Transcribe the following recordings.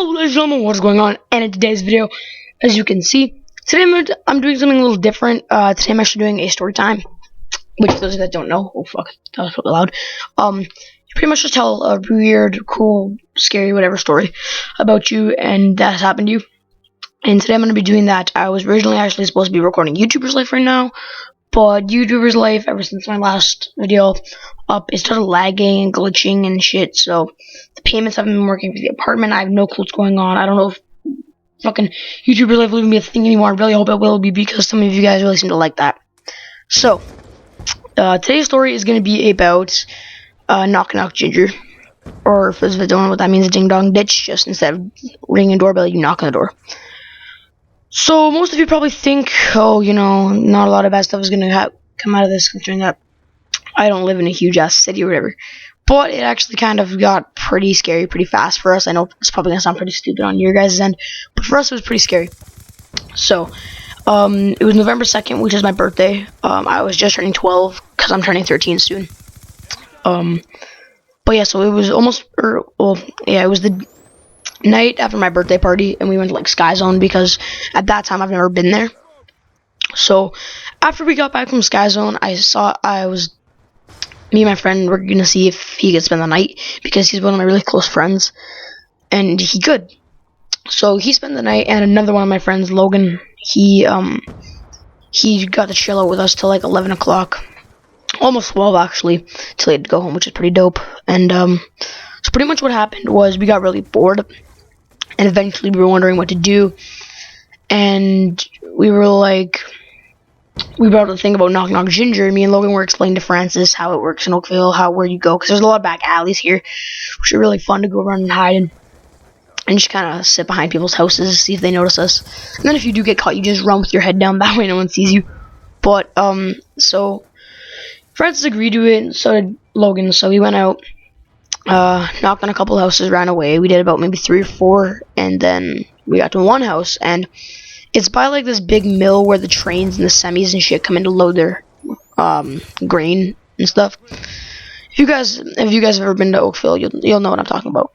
Yo, ladies and gentlemen, what's going on? And in today's video, as you can see, today I'm doing something a little different. Today I'm actually doing a story time, which for those that don't know, oh fuck, that was really loud. You pretty much just tell a weird, cool, scary, whatever story about you and that has happened to you. And today I'm going to be doing that. I was originally actually supposed to be recording YouTuber's Life right now, but YouTuber's Life, ever since my last video up, it started lagging and glitching and shit, so the payments haven't been working for the apartment. I have no clue what's going on. I don't know if fucking YouTuber's Life will even be a thing anymore. I really hope it will be, because some of you guys really seem to like that. So, today's story is going to be about Knock Knock Ginger, or for those that don't know what that means, a ding dong ditch. Just instead of ringing a doorbell, you knock on the door. So most of you probably think, oh, you know, not a lot of bad stuff is going to come out of this, considering that I don't live in a huge ass city or whatever. But it actually kind of got pretty scary pretty fast for us. I know it's probably going to sound pretty stupid on your guys' end, but for us it was pretty scary. So, it was November 2nd, which is my birthday. I was just turning 12, because I'm turning 13 soon. But yeah, so it was almost, it was the night after my birthday party, and we went to like Sky Zone, because at that time I've never been there. So after we got back from Sky Zone, me and my friend were gonna see if he could spend the night, because he's one of my really close friends, and he could. So he spent the night, and another one of my friends, Logan, he got to chill out with us till like 11 o'clock, almost 12 actually, till he had to go home, which is pretty dope. And so pretty much what happened was we got really bored, and eventually we were wondering what to do, and we brought up the thing about Knock Knock Ginger. Me and Logan were explaining to Francis how it works in Oakville, where you go, because there's a lot of back alleys here, which are really fun to go around and hide in, and just kind of sit behind people's houses, see if they notice us, and then if you do get caught, you just run with your head down, that way no one sees you. But so Francis agreed to it, and so did Logan. So we went out, knocked on a couple houses, ran away. We did about maybe 3 or 4, and then we got to one house, and it's by like this big mill where the trains and the semis and shit come in to load their grain and stuff. If you guys have ever been to Oakville, you'll know what I'm talking about.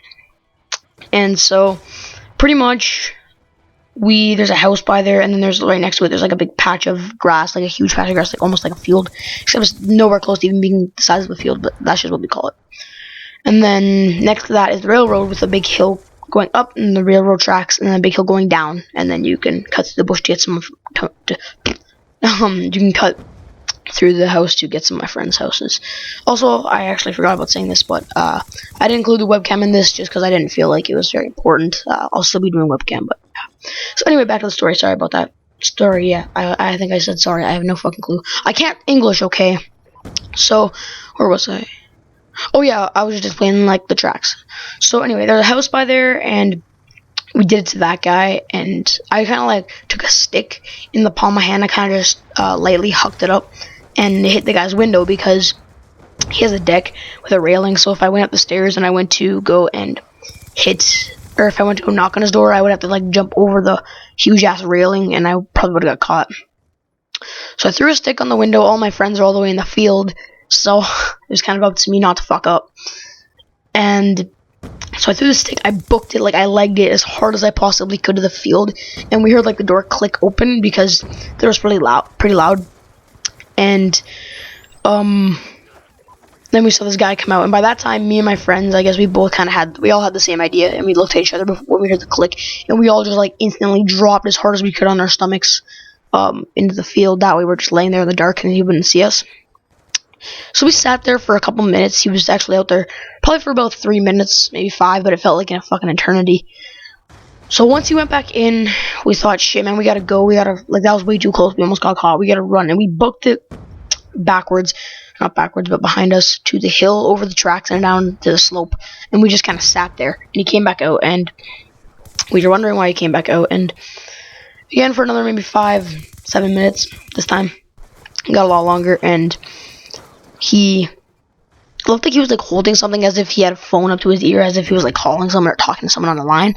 And so pretty much there's a house by there, and then there's right next to it there's like a big patch of grass, like a huge patch of grass, like almost like a field, except it's nowhere close to even being the size of a field, but that's just what we call it. And then next to that is the railroad with a big hill going up and the railroad tracks, and then a big hill going down, and then you can cut through the bush to get you can cut through the house to get some of my friends' houses. Also, I actually forgot about saying this, but I didn't include the webcam in this just because I didn't feel like it was very important. I'll still be doing webcam, but yeah. So anyway, back to the story. Sorry about that story. Yeah, I think I said sorry. I have no fucking clue. I can't English, okay? So, where was I? Oh yeah, I was just explaining like the tracks. So anyway, there's a house by there, and we did it to that guy, and I kind of like took a stick in the palm of my hand. I kind of just lightly hucked it up and it hit the guy's window, because he has a deck with a railing. So if I went up the stairs and I went to go and if I went to go knock on his door, I would have to like jump over the huge ass railing, and I probably would have got caught. So I threw a stick on the window. All my friends are all the way in the field, so it was kind of up to me not to fuck up. And so I threw the stick, I booked it, like I legged it as hard as I possibly could to the field, and we heard like the door click open, because it was pretty loud. And then we saw this guy come out, and by that time, me and my friends, I guess we all had the same idea, and we looked at each other before we heard the click, and we all just like instantly dropped as hard as we could on our stomachs into the field. That way we're just laying there in the dark, and he wouldn't see us. So we sat there for a couple minutes. He was actually out there probably for about 3 minutes, maybe 5, but it felt like in a fucking eternity. So once he went back in, we thought, shit, man, we gotta go. That was way too close. We almost got caught. We gotta run. And we booked it not backwards, but behind us to the hill, over the tracks, and down to the slope. And we just kind of sat there. And he came back out, and we were wondering why he came back out. And again, for another maybe 5-7 minutes this time. It got a lot longer, and he looked like he was like holding something, as if he had a phone up to his ear, as if he was like calling someone or talking to someone on the line.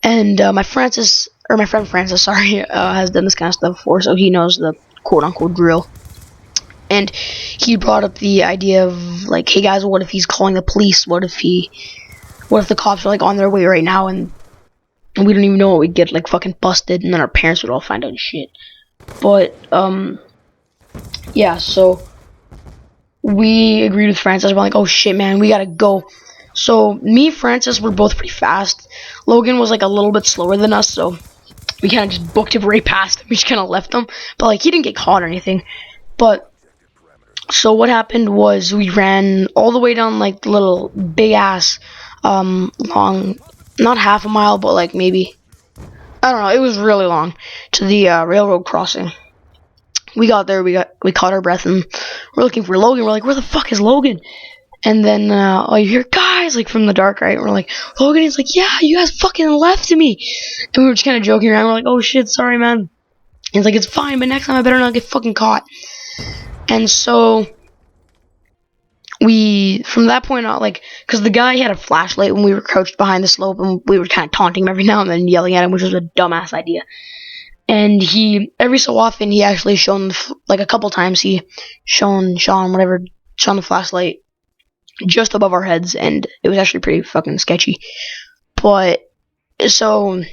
And my friend Francis, has done this kind of stuff before, so he knows the quote-unquote drill. And he brought up the idea of like, hey guys, what if he's calling the police? What if the cops are like on their way right now and and we don't even know what we'd get, like fucking busted, and then our parents would all find out and shit. But yeah, so we agreed with Francis. We're like, oh shit, man, we gotta go. So me and Francis were both pretty fast. Logan was like a little bit slower than us, so we kind of just booked it right past him. We just kind of left him, but like he didn't get caught or anything. But so what happened was we ran all the way down like the little big ass long, not half a mile, but like maybe, I don't know, it was really long, to the railroad crossing. We got there, we caught our breath, and we're looking for Logan. We're like, where the fuck is Logan? And then you hear guys like from the dark, right? We're like, Logan is like, yeah, you guys fucking left me. And we were just kind of joking around. We're like, oh shit, sorry, man. And he's like, it's fine, but next time I better not get fucking caught. And so we, from that point on, like, because the guy had a flashlight when we were crouched behind the slope, and we were kind of taunting him every now and then, yelling at him, which was a dumbass idea. And he, every so often, he actually shone, like a couple times, he shone the flashlight just above our heads, and it was actually pretty fucking sketchy. But, so,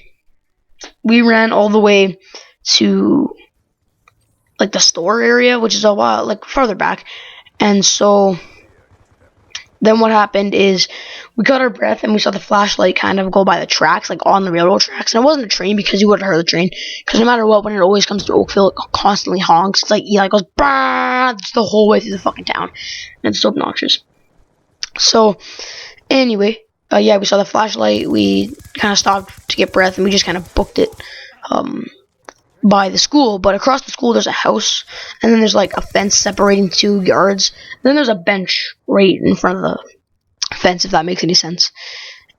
we ran all the way to, like, the store area, which is a while, like, farther back. And so then what happened is we got our breath and we saw the flashlight kind of go by the tracks, like on the railroad tracks. And it wasn't a train, because you would have heard the train. Because no matter what, when it always comes to Oakville, it constantly honks. It's like Eli goes, bah, the whole way through the fucking town. And it's so obnoxious. So, anyway, yeah, we saw the flashlight. We kind of stopped to get breath, and we just kind of booked it by the school. But across the school, there's a house, and then there's like a fence separating 2 yards. Then there's a bench right in front of the fence, if that makes any sense.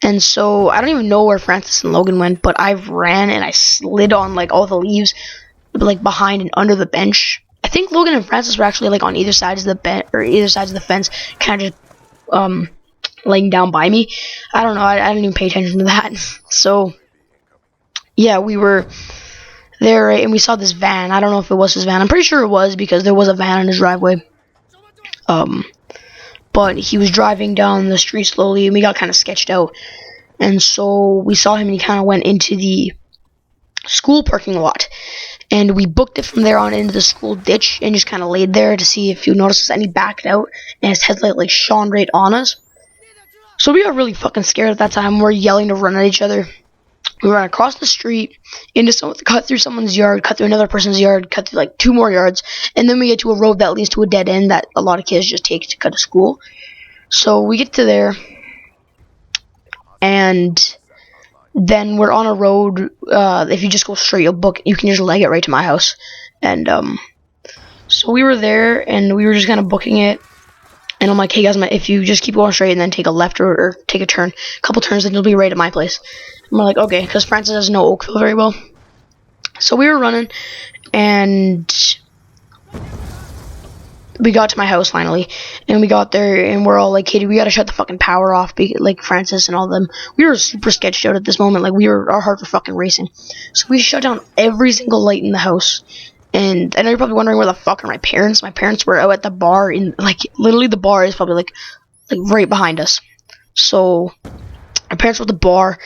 And so I don't even know where Francis and Logan went, but I ran and I slid on like all the leaves, like behind and under the bench. I think Logan and Francis were actually like on either sides of the either sides of the fence, kind of just laying down by me. I don't know. I didn't even pay attention to that. So yeah, we were there, right, and we saw this van. I don't know if it was his van. I'm pretty sure it was, because there was a van in his driveway. But he was driving down the street slowly, and we got kind of sketched out. And so we saw him, and he kind of went into the school parking lot. And we booked it from there on into the school ditch, and just kind of laid there to see if you noticed us. And he backed out, and his headlight like shone right on us. So we got really fucking scared at that time. We're yelling to run at each other. We ran across the street, cut through someone's yard, cut through another person's yard, cut through like 2 more yards, and then we get to a road that leads to a dead end that a lot of kids just take to cut to school. So we get to there, and then we're on a road. If you just go straight, you can just leg it right to my house. And so we were there, and we were just kind of booking it. And I'm like, hey guys, if you just keep going straight and then take a left or take a couple turns, then you'll be right at my place. And we're like, okay, because Francis doesn't know Oakville very well. So we were running, and we got to my house finally. And we got there, and we're all like, hey, we gotta shut the fucking power off, like Francis and all them. We were super sketched out at this moment. Like, our hearts were fucking racing. So we shut down every single light in the house. And I know you're probably wondering, where the fuck are my parents? My parents were out at the bar, in like literally the bar is probably like right behind us. So our parents were at the bar,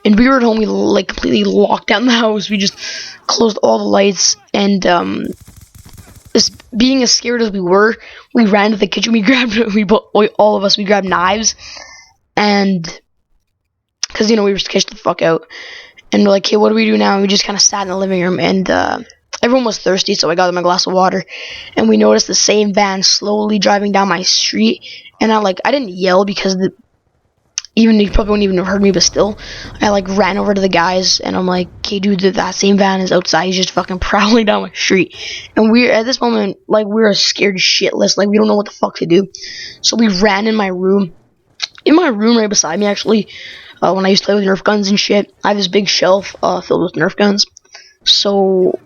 and we were at home. We like completely locked down the house. We just closed all the lights, and being as scared as we were, we ran to the kitchen. We grabbed all of us. We grabbed knives, and because we were sketched the fuck out, and we're like, hey, what do we do now? And we just kind of sat in the living room, and everyone was thirsty, so I got them a glass of water, and we noticed the same van slowly driving down my street. And I didn't yell, because you probably wouldn't even have heard me, but still, I like ran over to the guys, and I'm like, okay, dude, that same van is outside. He's just fucking prowling down my street. And we're at this moment, like, we're scared shitless, like we don't know what the fuck to do. So we ran in my room right beside me, actually, when I used to play with Nerf guns and shit. I have this big shelf filled with Nerf guns. So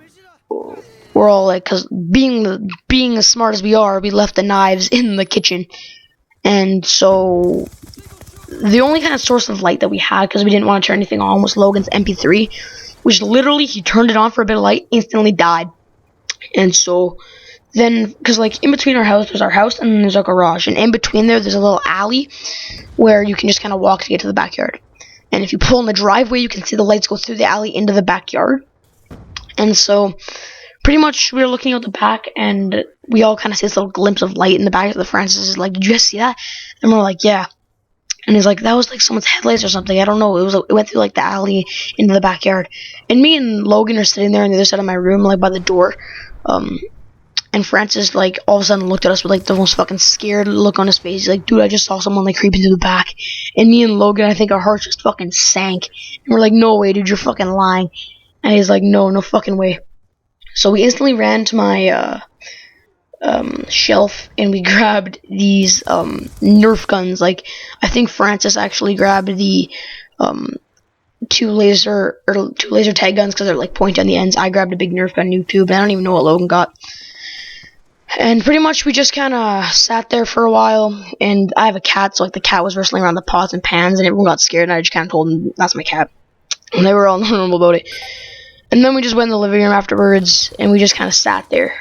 we're all like, because being as smart as we are, we left the knives in the kitchen. And so the only kind of source of light that we had, because we didn't want to turn anything on, was Logan's MP3, which literally, he turned it on for a bit of light, instantly died. And so then, because like in between our house, there's our house, and then there's our garage, and in between there's a little alley where you can just kind of walk to get to the backyard. And if you pull in the driveway, you can see the lights go through the alley into the backyard. And so, pretty much, we were looking out the back, and we all kind of see this little glimpse of light in the back of the Francis is like, "Did you guys see that?" And we're like, "Yeah." And he's like, "That was like someone's headlights or something. I don't know. It went through like the alley into the backyard." And me and Logan are sitting there on the other side of my room, like by the door. And Francis, like, all of a sudden looked at us with, like, the most fucking scared look on his face. He's like, "Dude, I just saw someone, like, creeping through the back." And me and Logan, I think our hearts just fucking sank. And we're like, "No way, dude, you're fucking lying." And he's like, "No fucking way." So we instantly ran to my, shelf, and we grabbed these, Nerf guns. Like, I think Francis actually grabbed the, two laser tag guns because they're, like, pointy on the ends. I grabbed a big Nerf gun noob tube, and I don't even know what Logan got. And pretty much we just kind of sat there for a while, and I have a cat, so like the cat was wrestling around the pots and pans, and everyone got scared, and I just kind of told them, "That's my cat." And they were all normal about it. And then we just went in the living room afterwards, and we just kind of sat there.